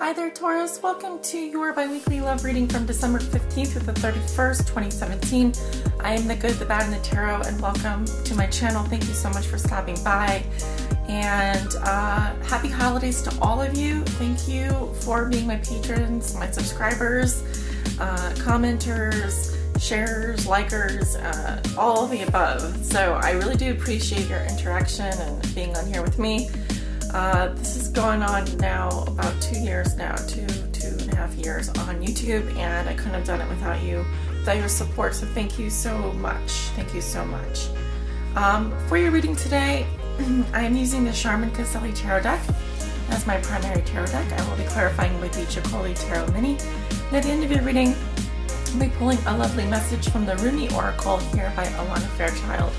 Hi there, Taurus. Welcome to your bi-weekly love reading from December 15th through the 31st, 2017. I am the good, the bad, and the tarot, and welcome to my channel. Thank you so much for stopping by. And happy holidays to all of you. Thank you for being my patrons, my subscribers, commenters, sharers, likers, all of the above. So I really do appreciate your interaction and being on here with me. This is going on now about 2 years now, two and a half years on YouTube, and I couldn't have done it without you, without your support, so thank you so much. Thank you so much. For your reading today, I am using the Charmin Caselli Tarot deck as my primary tarot deck. I will be clarifying with the Chicoli Tarot Mini, and at the end of your reading, I'll be pulling a lovely message from the Rooney Oracle here by Alana Fairchild.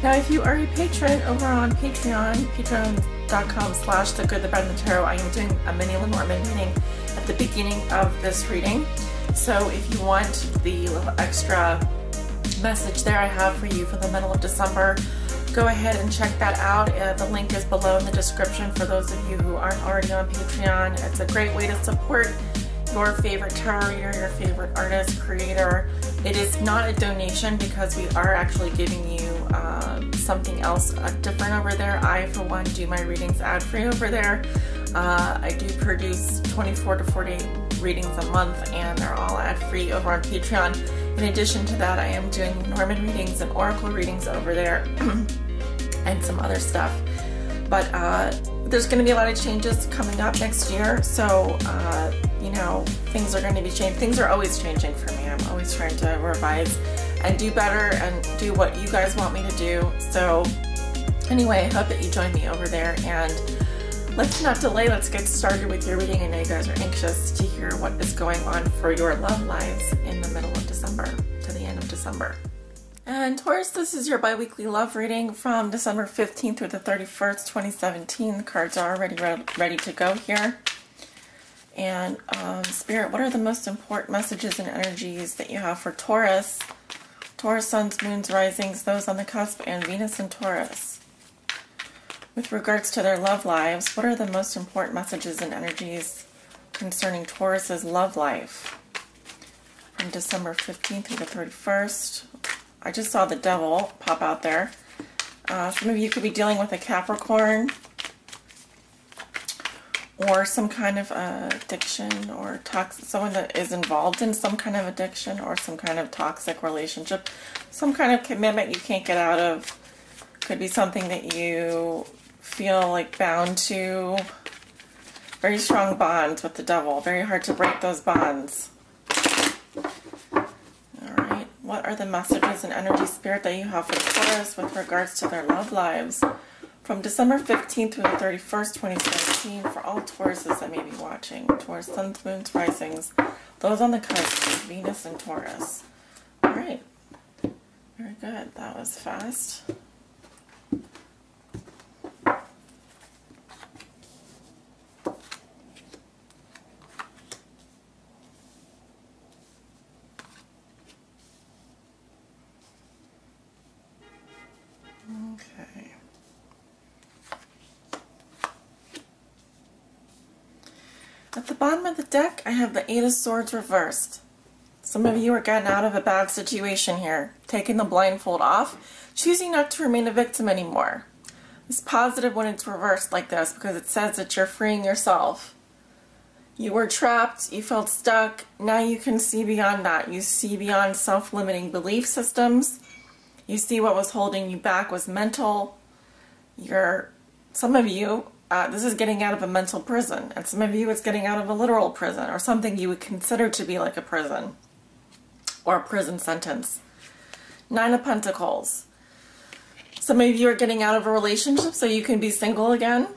Now, if you are a patron over on Patreon, patreon.com/the good, the bad, and the tarot, I am doing a mini Lenormand reading at the beginning of this reading. So if you want the little extra message there I have for you for the middle of December, go ahead and check that out. The link is below in the description for those of you who aren't already on Patreon. It's a great way to support your favorite tarot reader, your favorite artist, creator. It is not a donation because we are actually giving you something else different over there. I, for one, do my readings ad-free over there. I do produce 24 to 48 readings a month, and they're all ad-free over on Patreon. In addition to that, I am doing Norman readings and Oracle readings over there and some other stuff. But there's going to be a lot of changes coming up next year, so you know, things are going to be changing. Things are always changing for me. I'm always trying to revise and do better and do what you guys want me to do. So anyway, I hope that you join me over there, and let's not delay. Let's get started with your reading. I know you guys are anxious to hear what is going on for your love lives in the middle of December to the end of December. And Taurus, this is your bi-weekly love reading from December 15th through the 31st, 2017. The cards are already ready to go here. And Spirit, what are the most important messages and energies that you have for Taurus? Taurus Suns, Moons, Risings, those on the cusp, and Venus and Taurus. With regards to their love lives, what are the most important messages and energies concerning Taurus's love life from December 15th through the 31st? I just saw the Devil pop out there. Some of you could be dealing with a Capricorn or some kind of addiction or someone that is involved in some kind of addiction or some kind of toxic relationship, some kind of commitment you can't get out of. Could be something that you feel like bound to. Very strong bonds with the Devil. Very hard to break those bonds. Alright, what are the messages and energy, Spirit, that you have for Taurus with regards to their love lives from December 15th through the 31st, 2017, for all Tauruses that may be watching? Taurus Suns, Moons, Risings, those on the cusp, Venus and Taurus. Alright, very good. That was fast. Okay. At the bottom of the deck, I have the Eight of Swords reversed. Some of you are getting out of a bad situation here, taking the blindfold off, choosing not to remain a victim anymore. It's positive when it's reversed like this because it says that you're freeing yourself. You were trapped, you felt stuck, now you can see beyond that. You see beyond self-limiting belief systems. You see what was holding you back was mental. Some of you, this is getting out of a mental prison, and some of you it's getting out of a literal prison or something you would consider to be like a prison or a prison sentence. Nine of Pentacles. Some of you are getting out of a relationship so you can be single again,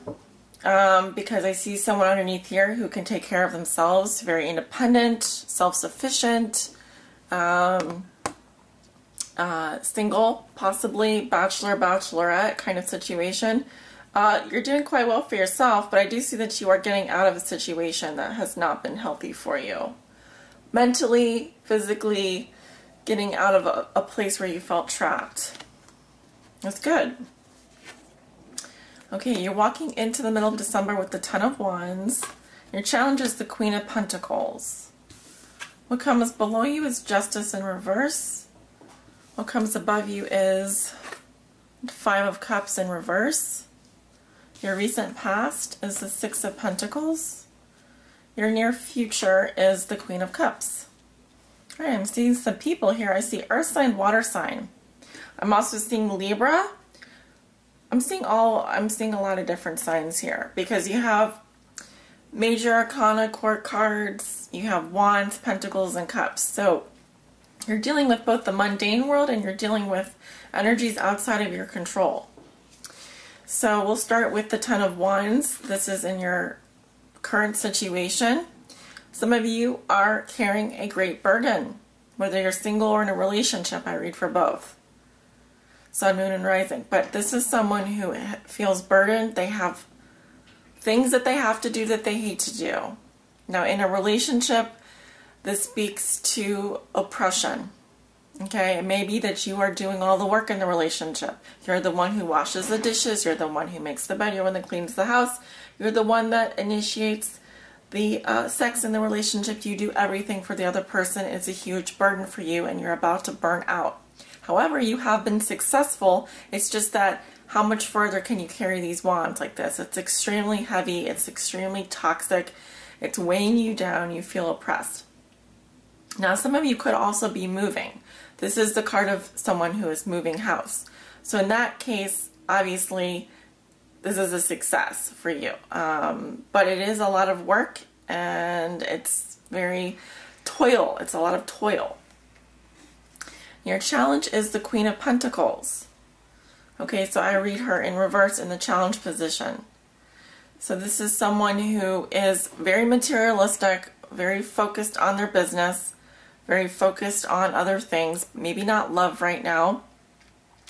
because I see someone underneath here who can take care of themselves, very independent, self-sufficient, single, possibly bachelor, bachelorette kind of situation. You're doing quite well for yourself, but I do see that you are getting out of a situation that has not been healthy for you. Mentally, physically, getting out of a place where you felt trapped. That's good. Okay, you're walking into the middle of December with the Ten of Wands. Your challenge is the Queen of Pentacles. What comes below you is Justice in reverse. What comes above you is Five of Cups in reverse. Your recent past is the Six of Pentacles. Your near future is the Queen of Cups. All right, I'm seeing some people here. I see Earth sign, water sign. I'm also seeing Libra. I'm seeing a lot of different signs here because you have Major Arcana, Court cards, you have Wands, Pentacles, and Cups. So you're dealing with both the mundane world and you're dealing with energies outside of your control. So we'll start with the Ten of Wands. This is in your current situation. Some of you are carrying a great burden, whether you're single or in a relationship. I read for both. Sun, Moon, and Rising. But this is someone who feels burdened. They have things that they have to do that they hate to do. Now, in a relationship, this speaks to oppression. Okay, it may be that you are doing all the work in the relationship. You're the one who washes the dishes. You're the one who makes the bed. You're the one that cleans the house. You're the one that initiates the sex in the relationship. You do everything for the other person. It's a huge burden for you and you're about to burn out. However, you have been successful. It's just that how much further can you carry these wands like this? It's extremely heavy. It's extremely toxic. It's weighing you down. You feel oppressed. Now, some of you could also be moving. This is the card of someone who is moving house. So in that case, obviously, this is a success for you. But it is a lot of work and it's very toil. It's a lot of toil. Your challenge is the Queen of Pentacles. Okay, so I read her in reverse in the challenge position. So this is someone who is very materialistic, very focused on their business, very focused on other things, maybe not love right now.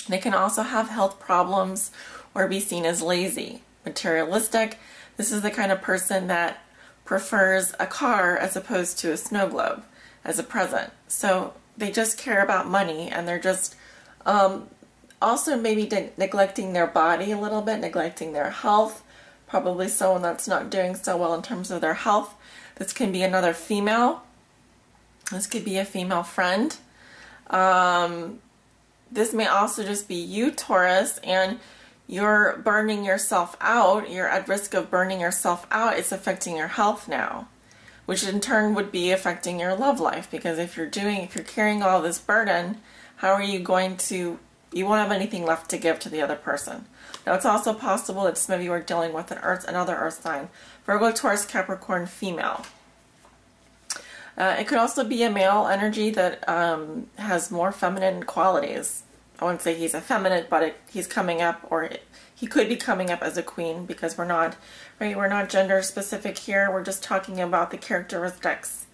They can also have health problems or be seen as lazy. Materialistic, this is the kind of person that prefers a car as opposed to a snow globe as a present. So they just care about money and they're just also maybe neglecting their body a little bit, neglecting their health. Probably someone that's not doing so well in terms of their health. This can be another female. This could be a female friend. This may also just be you, Taurus, and you're burning yourself out. You're at risk of burning yourself out. It's affecting your health now, which in turn would be affecting your love life, because if you're carrying all this burden, how are you going to, you won't have anything left to give to the other person. Now, it's also possible that some of you are dealing with another earth sign. Virgo, Taurus, Capricorn, female. It could also be a male energy that has more feminine qualities. I wouldn't say he's effeminate, but he's coming up, or he could be coming up as a queen, because we're not gender specific here. We're just talking about the characteristics.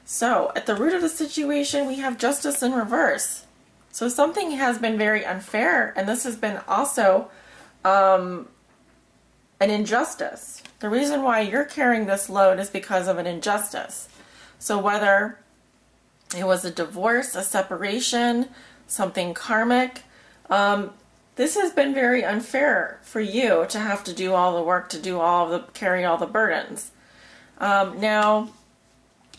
So at the root of the situation, we have Justice in reverse. So something has been very unfair, and this has been also an injustice. The reason why you're carrying this load is because of an injustice. So whether it was a divorce, a separation, something karmic, this has been very unfair for you to have to do all the work, to carry all the burdens. Now,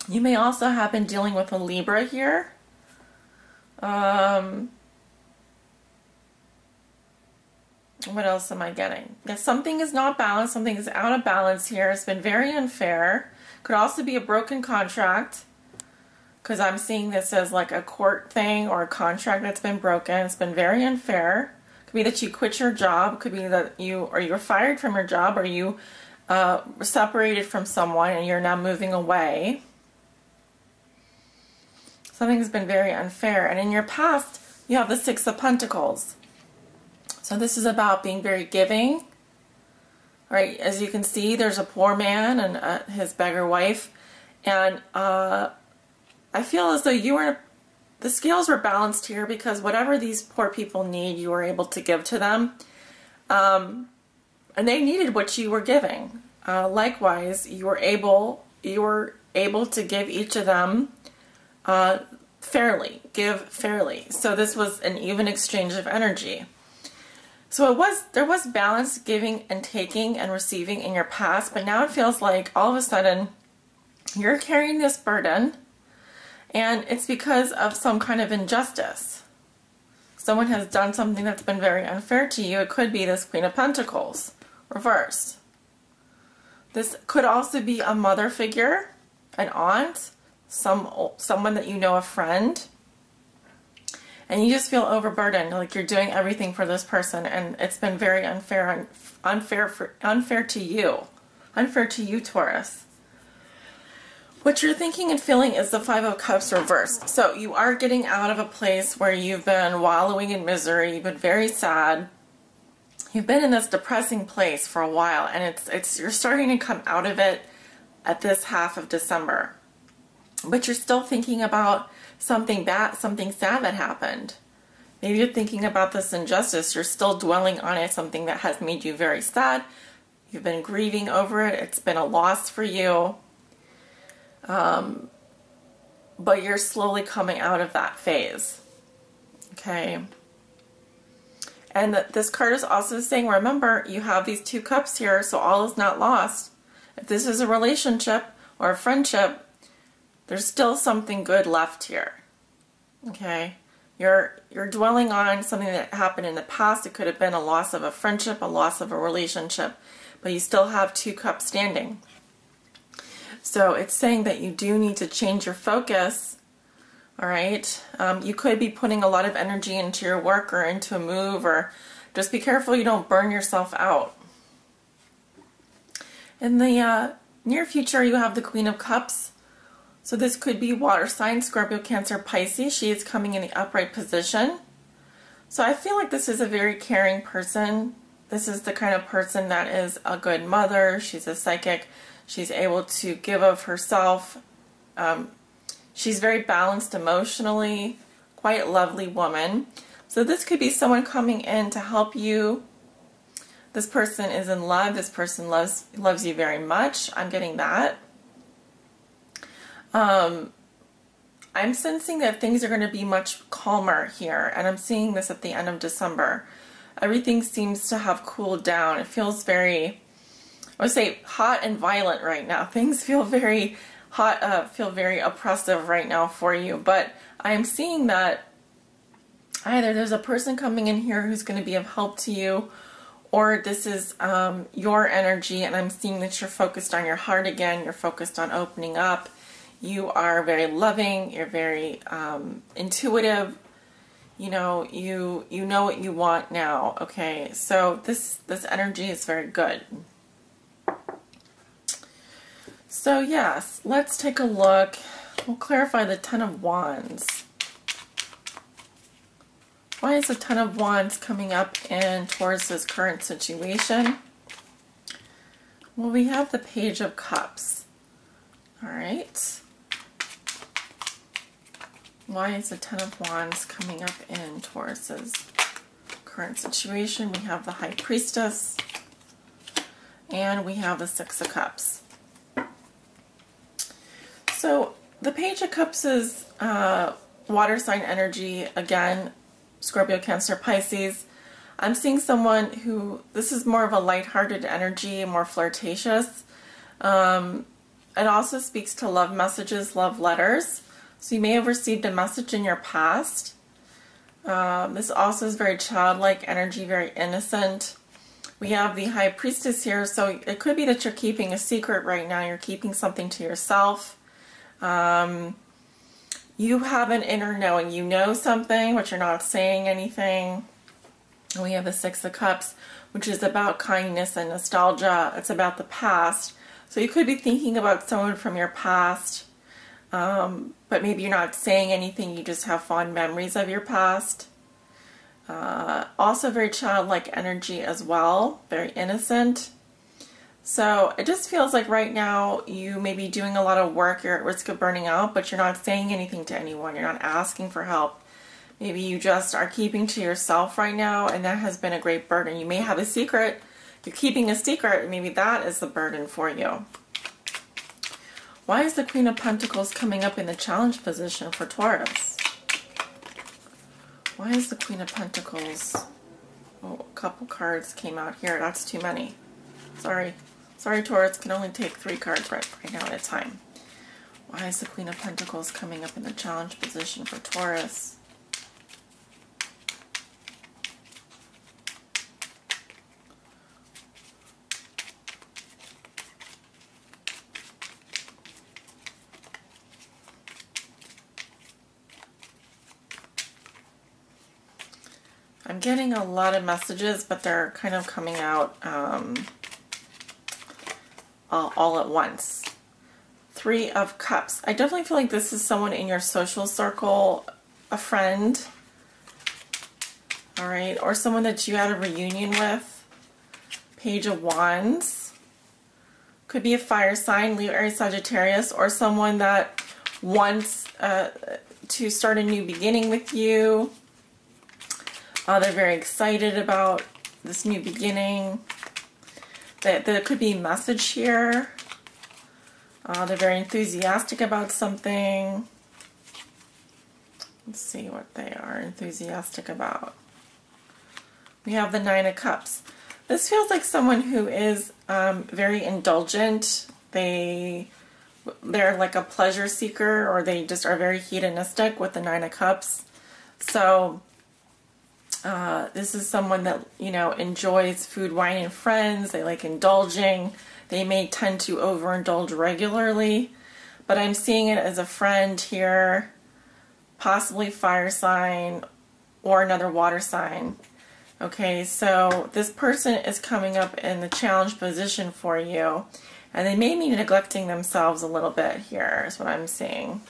you may also have been dealing with a Libra here. What else am I getting? Yeah, something is not balanced. Something is out of balance here. It's been very unfair. Could also be a broken contract, because I'm seeing this as like a court thing or a contract that's been broken. It's been very unfair. Could be that you quit your job. Could be that you were fired from your job, or you were separated from someone and you're now moving away. Something has been very unfair. And in your past, you have the Six of Pentacles. So this is about being very giving. Right, as you can see, there's a poor man and his beggar wife, and I feel as though the scales were balanced here, because whatever these poor people need, you were able to give to them, and they needed what you were giving. Likewise, you were able to give each of them fairly, give fairly. So this was an even exchange of energy. So there was balance, giving and taking and receiving in your past, but now it feels like all of a sudden you're carrying this burden, and it's because of some kind of injustice. Someone has done something that's been very unfair to you. It could be this Queen of Pentacles reversed. This could also be a mother figure, an aunt, someone that you know, a friend. And you just feel overburdened, like you're doing everything for this person, and it's been very unfair to you, Taurus. What you're thinking and feeling is the Five of Cups reversed. So you are getting out of a place where you've been wallowing in misery, you've been very sad. You've been in this depressing place for a while, and you're starting to come out of it at this half of December. But you're still thinking about something bad, something sad that happened. Maybe you're thinking about this injustice. You're still dwelling on it, something that has made you very sad. You've been grieving over it. It's been a loss for you. But you're slowly coming out of that phase. Okay. And this card is also saying, remember, you have these two cups here, so all is not lost. If this is a relationship or a friendship, there's still something good left here. Okay? You're dwelling on something that happened in the past. It could have been a loss of a friendship, a loss of a relationship, but you still have two cups standing. So it's saying that you do need to change your focus. All right? You could be putting a lot of energy into your work or into a move, or just be careful you don't burn yourself out. In the near future, you have the Queen of Cups. So this could be water sign, Scorpio, Cancer, Pisces. She is coming in the upright position. So I feel like this is a very caring person. This is the kind of person that is a good mother. She's a psychic. She's able to give of herself. She's very balanced emotionally, quite a lovely woman. So this could be someone coming in to help you. This person is in love. This person loves you very much. I'm getting that. I'm sensing that things are going to be much calmer here, and I'm seeing this at the end of December. Everything seems to have cooled down. It feels very, I would say, hot and violent right now. Things feel very hot, feel very oppressive right now for you, but I'm seeing that either there's a person coming in here who's going to be of help to you, or this is your energy, and I'm seeing that you're focused on your heart again. You're focused on opening up. You are very loving. You're very intuitive. You know, you know what you want now. Okay, so this energy is very good. So yes, let's take a look. We'll clarify the Ten of Wands. Why is the Ten of Wands coming up in Taurus's current situation? Well, we have the Page of Cups. All right. Why is the Ten of Wands coming up in Taurus's current situation? We have the High Priestess, and we have the Six of Cups. So the Page of Cups is water sign energy, again, Scorpio, Cancer, Pisces. I'm seeing someone who, this is more of a lighthearted energy, more flirtatious. It also speaks to love messages, love letters. So you may have received a message in your past. This also is very childlike energy, very innocent. We have the High Priestess here, so it could be that you're keeping a secret right now. You're keeping something to yourself. You have an inner knowing. You know something, but you're not saying anything. And we have the Six of Cups, which is about kindness and nostalgia. It's about the past. So you could be thinking about someone from your past. But maybe you're not saying anything, you just have fond memories of your past. Also very childlike energy as well, very innocent. So it just feels like right now you may be doing a lot of work, you're at risk of burning out, but you're not saying anything to anyone, you're not asking for help. Maybe you just are keeping to yourself right now, and that has been a great burden. You may have a secret, you're keeping a secret, and maybe that is the burden for you. Why is the Queen of Pentacles coming up in the challenge position for Taurus? Why is the Queen of Pentacles Oh, a couple cards came out here. That's too many. Sorry. Sorry, Taurus. Can only take 3 cards right now at a time. Why is the Queen of Pentacles coming up in the challenge position for Taurus? I'm getting a lot of messages, but they're kind of coming out all at once. 3 of Cups. I definitely feel like this is someone in your social circle, a friend, all right, or someone that you had a reunion with. Page of Wands. Could be a fire sign, Leo, Aries, Sagittarius, or someone that wants to start a new beginning with you. They're very excited about this new beginning. There could be a message here. They're very enthusiastic about something. Let's see what they are enthusiastic about. We have the 9 of Cups. This feels like someone who is very indulgent. They're like a pleasure seeker, or they just are very hedonistic with the 9 of Cups. So this is someone that, you know, enjoys food, wine, and friends. They like indulging. They may tend to overindulge regularly, but I'm seeing it as a friend here, possibly fire sign or another water sign. Okay, so this person is coming up in the challenge position for you, and they may be neglecting themselves a little bit here, is what I'm seeing,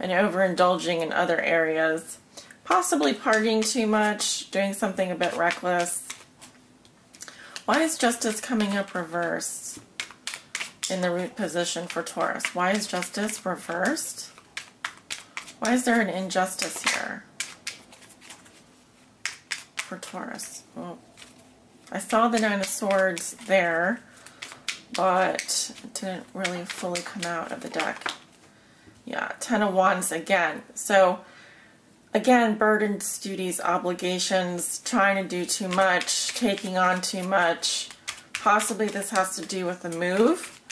and overindulging in other areas. Possibly partying too much, doing something a bit reckless. Why is Justice coming up reversed in the root position for Taurus? Why is Justice reversed? Why is there an injustice here for Taurus? Well, I saw the 9 of Swords there, but it didn't really fully come out of the deck. Yeah, 10 of Wands again. So again, burdens, duties, obligations, trying to do too much, taking on too much. Possibly this has to do with a move,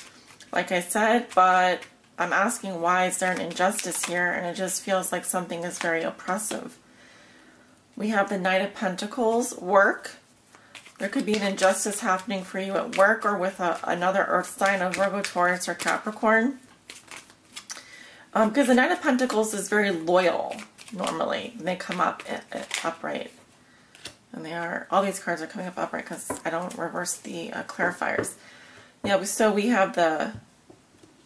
like I said, but I'm asking why is there an injustice here, and it just feels like something is very oppressive. We have the Knight of Pentacles, work. There could be an injustice happening for you at work or with another earth sign of Virgo, Taurus, or Capricorn. Because the Knight of Pentacles is very loyal. Normally, they come up upright, and they are, all these cards are coming up upright because I don't reverse the clarifiers. Yeah, so we have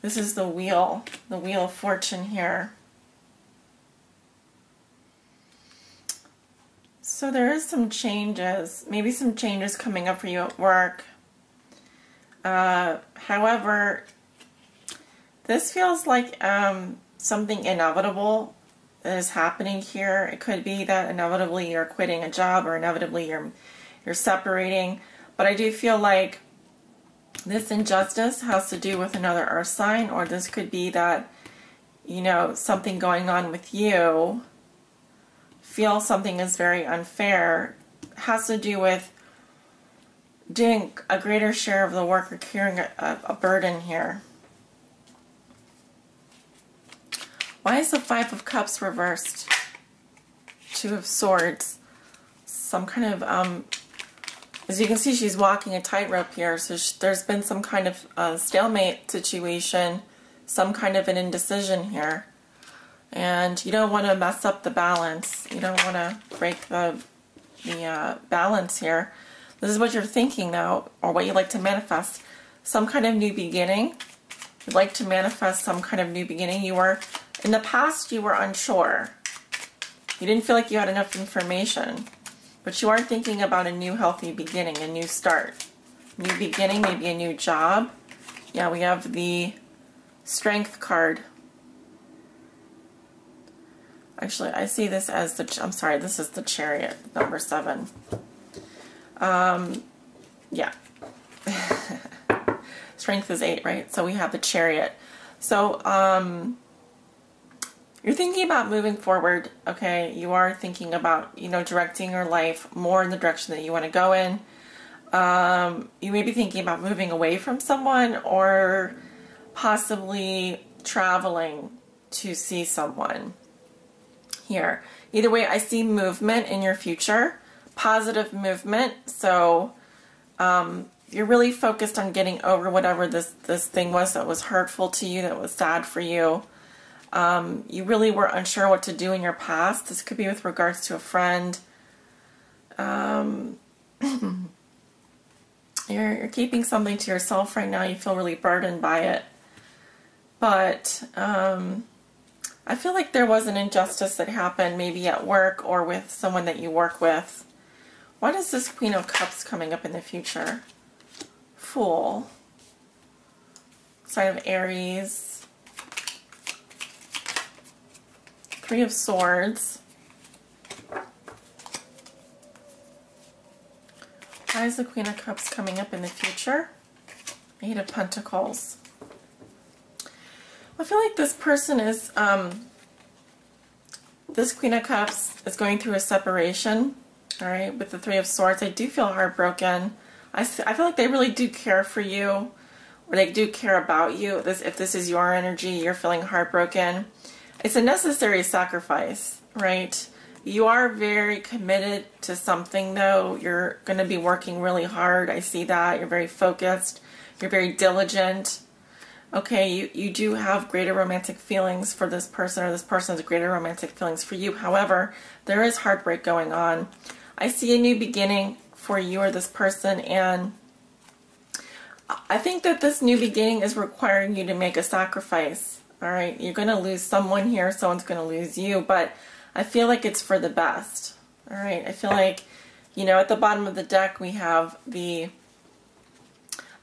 this is the Wheel of Fortune here. So there is some changes, maybe some changes coming up for you at work. However, this feels like something inevitable is happening here. It could be that inevitably you're quitting a job, or inevitably you're separating, but I do feel like this injustice has to do with another earth sign, or this could be that, you know, something going on with you, feel something is very unfair, has to do with doing a greater share of the work or carrying a burden here. Why is the 5 of Cups reversed? 2 of Swords. Some kind of, as you can see, she's walking a tightrope here. So there's been some kind of stalemate situation, some kind of an indecision here. And you don't want to mess up the balance. You don't want to break the balance here. This is what you're thinking, though, or what you like to manifest. Some kind of new beginning. You'd like to manifest some kind of new beginning. In the past, you were unsure. You didn't feel like you had enough information. But you are thinking about a new healthy beginning, a new start. New beginning, maybe a new job. Yeah, we have the Strength card. Actually, I see this as this is the Chariot, number 7. Yeah. Strength is 8, right? So we have the Chariot. So, You're thinking about moving forward, okay? You are thinking about, you know, directing your life more in the direction that you want to go in. You may be thinking about moving away from someone or possibly traveling to see someone here. Either way, I see movement in your future, positive movement. So you're really focused on getting over whatever this thing was that was hurtful to you, that was sad for you. You really were unsure what to do in your past. This could be with regards to a friend. You're keeping something to yourself right now. You feel really burdened by it. But I feel like there was an injustice that happened maybe at work or with someone that you work with. Why is this Queen of Cups coming up in the future? Fool. Sign of Aries. Three of Swords. Why is the Queen of Cups coming up in the future? Eight of Pentacles. I feel like this person is, this Queen of Cups is going through a separation, all right, with the Three of Swords. I do feel heartbroken. I feel like they really do care for you, or they do care about you. If this is your energy, you're feeling heartbroken. It's a necessary sacrifice, right? You are very committed to something, though. You're going to be working really hard. I see that. You're very focused. You're very diligent. Okay, you do have greater romantic feelings for this person, or this person has greater romantic feelings for you. However, there is heartbreak going on. I see a new beginning for you or this person, and I think that this new beginning is requiring you to make a sacrifice. All right, you're going to lose someone here, someone's going to lose you, but I feel like it's for the best. All right, I feel like, you know, at the bottom of the deck we have the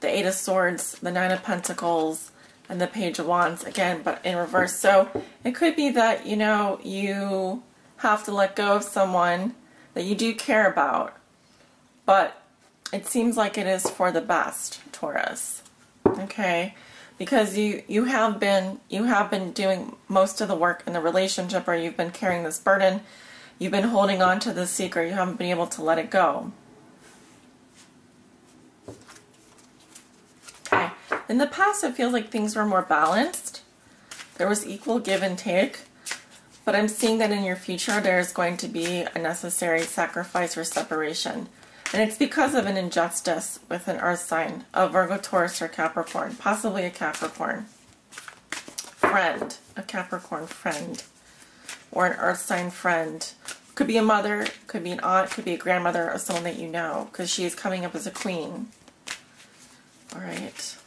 Eight of Swords, the Nine of Pentacles, and the Page of Wands, again, but in reverse. So it could be that, you know, you have to let go of someone that you do care about, but it seems like it is for the best, Taurus. Okay, because you have been doing most of the work in the relationship, or you've been carrying this burden. You've been holding on to this secret. You haven't been able to let it go. Okay. In the past, it feels like things were more balanced. There was equal give and take. But I'm seeing that in your future, there's going to be a necessary sacrifice or separation. And it's because of an injustice with an earth sign, a Virgo, Taurus, or Capricorn. Possibly a Capricorn friend. A Capricorn friend. Or an earth sign friend. Could be a mother, could be an aunt, could be a grandmother, or someone that you know, because she is coming up as a queen. Alright.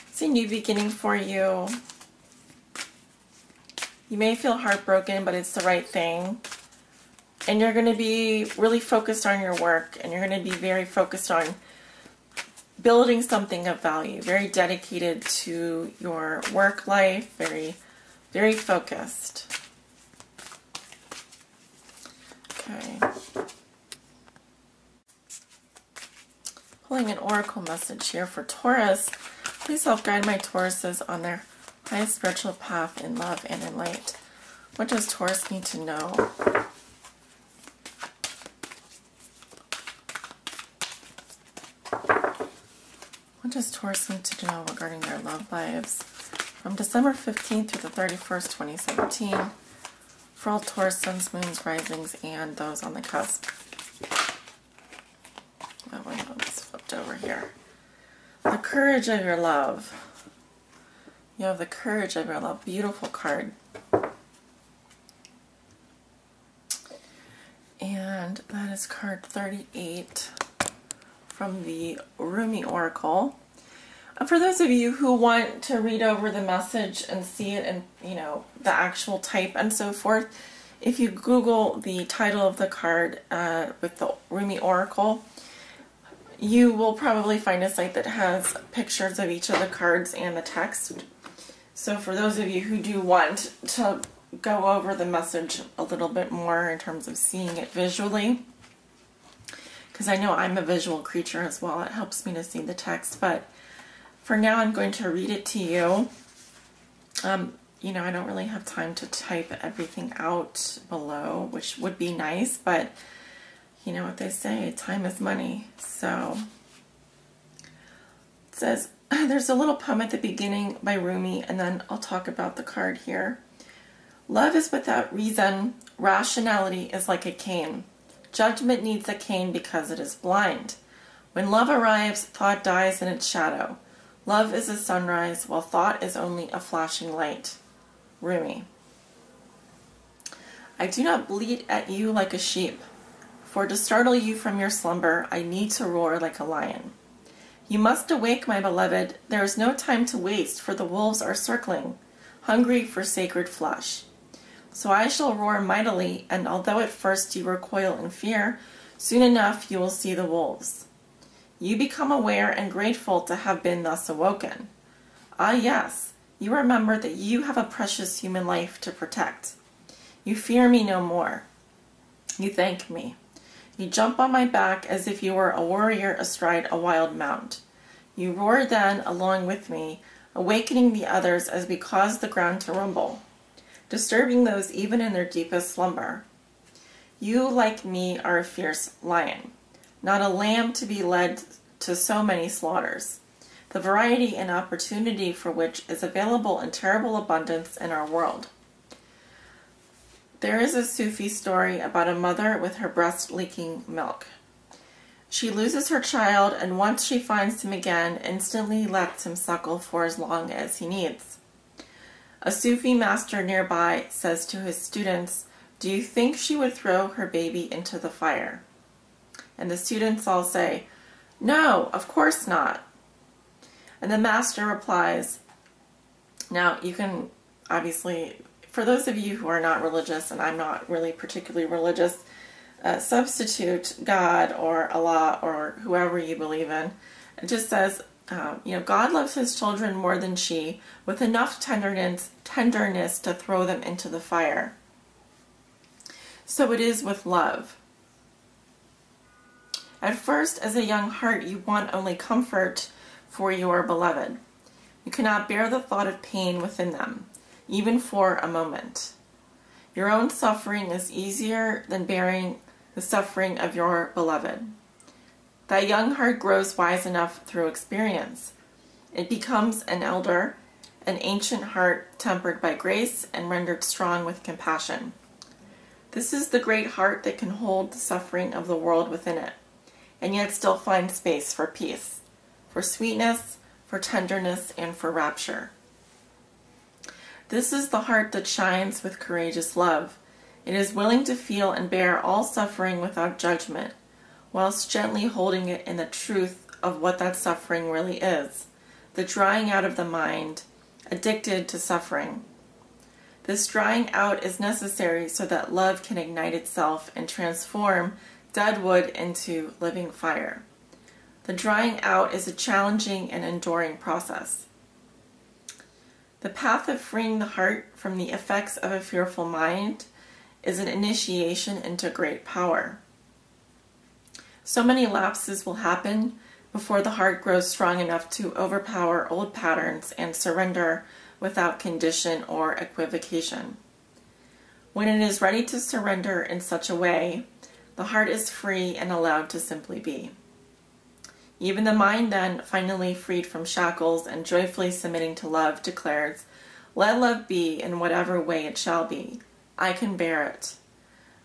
It's a new beginning for you. You may feel heartbroken, but it's the right thing. And you're going to be really focused on your work, and you're going to be very focused on building something of value, very dedicated to your work life, very, very focused. Okay. Pulling an oracle message here for Taurus. Please help guide my Tauruses on their highest spiritual path in love and in light. What does Taurus need to know? What does Taurus need to know regarding their love lives from December 15th through the 31st, 2017 for all Taurus Suns, Moons, Risings, and those on the cusp? Oh, I know it's flipped over here. The courage of your love. You have the courage of your love. Beautiful card. And that is card 38 from the Rumi Oracle. For those of you who want to read over the message and see it in, you know, the actual type and so forth, if you Google the title of the card with the Rumi Oracle, you will probably find a site that has pictures of each of the cards and the text. So for those of you who do want to go over the message a little bit more in terms of seeing it visually, because I know I'm a visual creature as well, it helps me to see the text, but for now I'm going to read it to you. you know, I don't really have time to type everything out below, which would be nice, but you know what they say, time is money. So it says, there's a little poem at the beginning by Rumi, and then I'll talk about the card here. Love is without reason. Rationality is like a cane. Judgment needs a cane because it is blind. When love arrives, thought dies in its shadow. Love is a sunrise, while thought is only a flashing light. Rumi. I do not bleat at you like a sheep, for to startle you from your slumber, I need to roar like a lion. You must awake, my beloved. There is no time to waste, for the wolves are circling, hungry for sacred flesh. So I shall roar mightily, and although at first you recoil in fear, soon enough you will see the wolves. You become aware and grateful to have been thus awoken. Ah yes, you remember that you have a precious human life to protect. You fear me no more. You thank me. You jump on my back as if you were a warrior astride a wild mount. You roar then along with me, awakening the others as we cause the ground to rumble, disturbing those even in their deepest slumber. You, like me, are a fierce lion, not a lamb to be led to so many slaughters, the variety and opportunity for which is available in terrible abundance in our world. There is a Sufi story about a mother with her breast leaking milk. She loses her child, and once she finds him again, instantly lets him suckle for as long as he needs. A Sufi master nearby says to his students, "Do you think she would throw her baby into the fire?" And the students all say, "No, of course not." And the master replies, now you can obviously, for those of you who are not religious, and I'm not really particularly religious, substitute God or Allah or whoever you believe in. It just says, you know, God loves his children more than she, with enough tenderness to throw them into the fire. So it is with love. At first, as a young heart, you want only comfort for your beloved. You cannot bear the thought of pain within them, even for a moment. Your own suffering is easier than bearing the suffering of your beloved. That young heart grows wise enough through experience. It becomes an elder, an ancient heart tempered by grace and rendered strong with compassion. This is the great heart that can hold the suffering of the world within it, and yet still find space for peace, for sweetness, for tenderness, and for rapture. This is the heart that shines with courageous love. It is willing to feel and bear all suffering without judgment, whilst gently holding it in the truth of what that suffering really is, the drying out of the mind, addicted to suffering. This drying out is necessary so that love can ignite itself and transform dead wood into living fire. The drying out is a challenging and enduring process. The path of freeing the heart from the effects of a fearful mind is an initiation into great power. So many lapses will happen before the heart grows strong enough to overpower old patterns and surrender without condition or equivocation. When it is ready to surrender in such a way, the heart is free and allowed to simply be. Even the mind then, finally freed from shackles and joyfully submitting to love, declares, "Let love be in whatever way it shall be. I can bear it.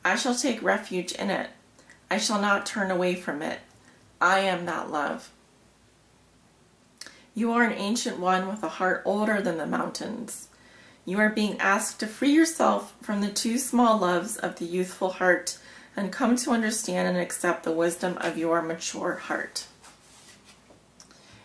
I shall take refuge in it. I shall not turn away from it. I am that love." You are an ancient one with a heart older than the mountains. You are being asked to free yourself from the too small loves of the youthful heart and come to understand and accept the wisdom of your mature heart.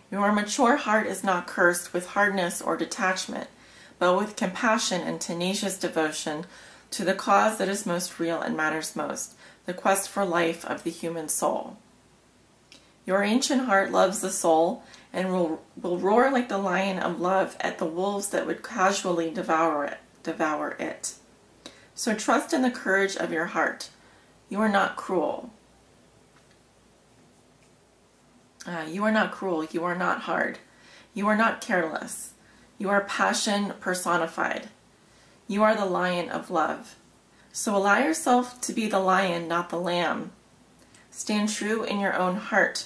Your mature heart is not cursed with hardness or detachment, but with compassion and tenacious devotion to the cause that is most real and matters most, the quest for life of the human soul. Your ancient heart loves the soul and will roar like the lion of love at the wolves that would casually devour it. So trust in the courage of your heart. You are not cruel. You are not cruel. You are not hard. You are not careless. You are passion personified. You are the lion of love. So allow yourself to be the lion, not the lamb. Stand true in your own heart.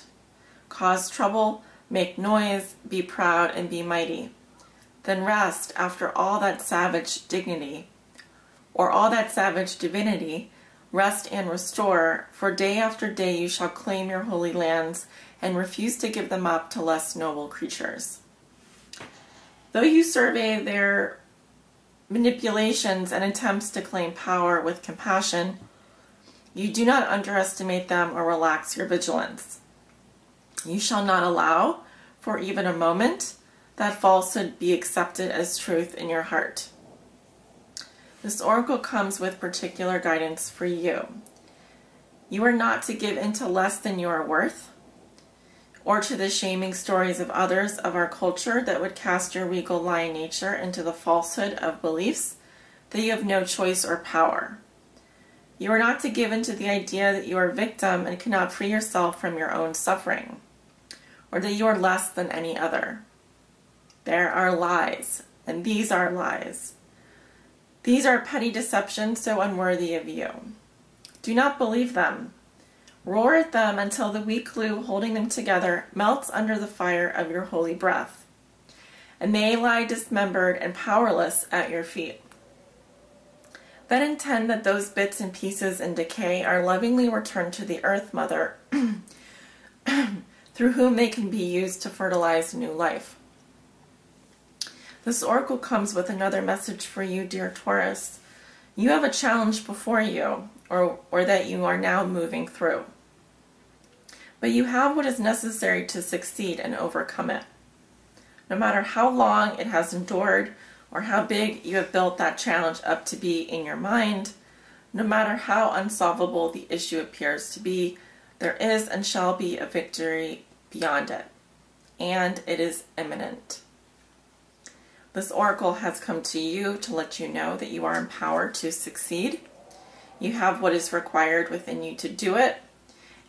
Cause trouble, make noise, be proud, and be mighty. Then rest after all that savage dignity, or all that savage divinity. Rest and restore, for day after day you shall claim your holy lands and refuse to give them up to less noble creatures. Though you survey their manipulations and attempts to claim power with compassion, you do not underestimate them or relax your vigilance. You shall not allow, for even a moment, that falsehood be accepted as truth in your heart. This oracle comes with particular guidance for you. You are not to give in to less than you are worth, or to the shaming stories of others of our culture that would cast your regal lion nature into the falsehood of beliefs that you have no choice or power. You are not to give in to the idea that you are a victim and cannot free yourself from your own suffering, or that you are less than any other. There are lies, and these are lies. These are petty deceptions so unworthy of you. Do not believe them. Roar at them until the weak glue holding them together melts under the fire of your holy breath, and they lie dismembered and powerless at your feet. Then intend that those bits and pieces in decay are lovingly returned to the Earth Mother, through whom they can be used to fertilize new life. This oracle comes with another message for you, dear Taurus. You have a challenge before you, or that you are now moving through. But you have what is necessary to succeed and overcome it. No matter how long it has endured, or how big you have built that challenge up to be in your mind, no matter how unsolvable the issue appears to be, there is and shall be a victory beyond it, and it is imminent. This oracle has come to you to let you know that you are empowered to succeed. You have what is required within you to do it,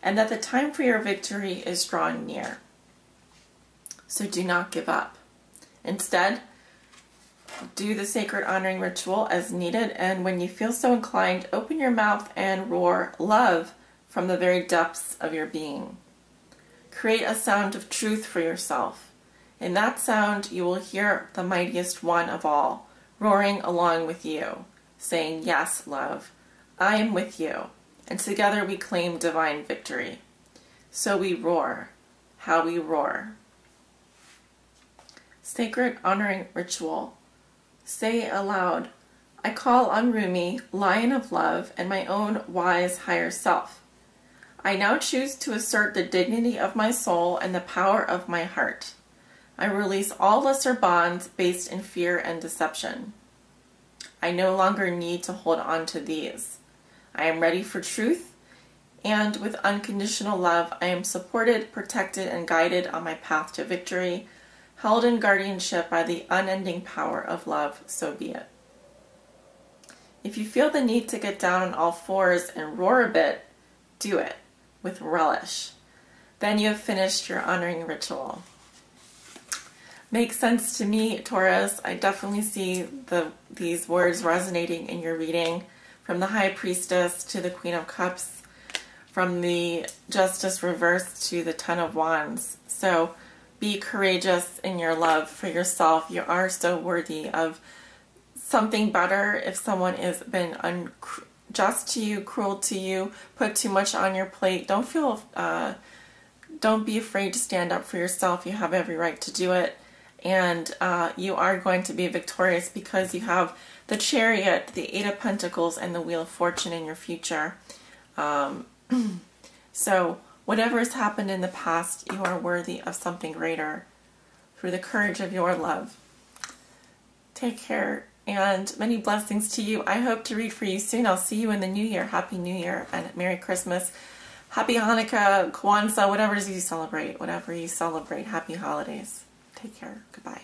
and that the time for your victory is drawing near. So do not give up. Instead, do the sacred honoring ritual as needed, and when you feel so inclined, open your mouth and roar love from the very depths of your being. Create a sound of truth for yourself. In that sound, you will hear the mightiest one of all, roaring along with you, saying, "Yes, love, I am with you," and together we claim divine victory. So we roar. How we roar. Sacred honoring ritual. Say aloud, "I call on Rumi, Lion of Love, and my own wise higher self. I now choose to assert the dignity of my soul and the power of my heart. I release all lesser bonds based in fear and deception. I no longer need to hold on to these. I am ready for truth, and with unconditional love, I am supported, protected, and guided on my path to victory, held in guardianship by the unending power of love, so be it." If you feel the need to get down on all fours and roar a bit, do it with relish. Then you have finished your honoring ritual. Makes sense to me, Taurus. I definitely see these words resonating in your reading, from the High Priestess to the Queen of Cups, from the Justice reversed to the Ten of Wands. So be courageous in your love for yourself. You are so worthy of something better. If someone has been unjust to you, cruel to you, put too much on your plate, don't be afraid to stand up for yourself. You have every right to do it. And you are going to be victorious because you have the Chariot, the Eight of Pentacles, and the Wheel of Fortune in your future. So whatever has happened in the past, you are worthy of something greater through the courage of your love. Take care, and many blessings to you. I hope to read for you soon. I'll see you in the new year. Happy New Year and Merry Christmas. Happy Hanukkah, Kwanzaa, whatever you celebrate. Happy holidays. Take care. Goodbye.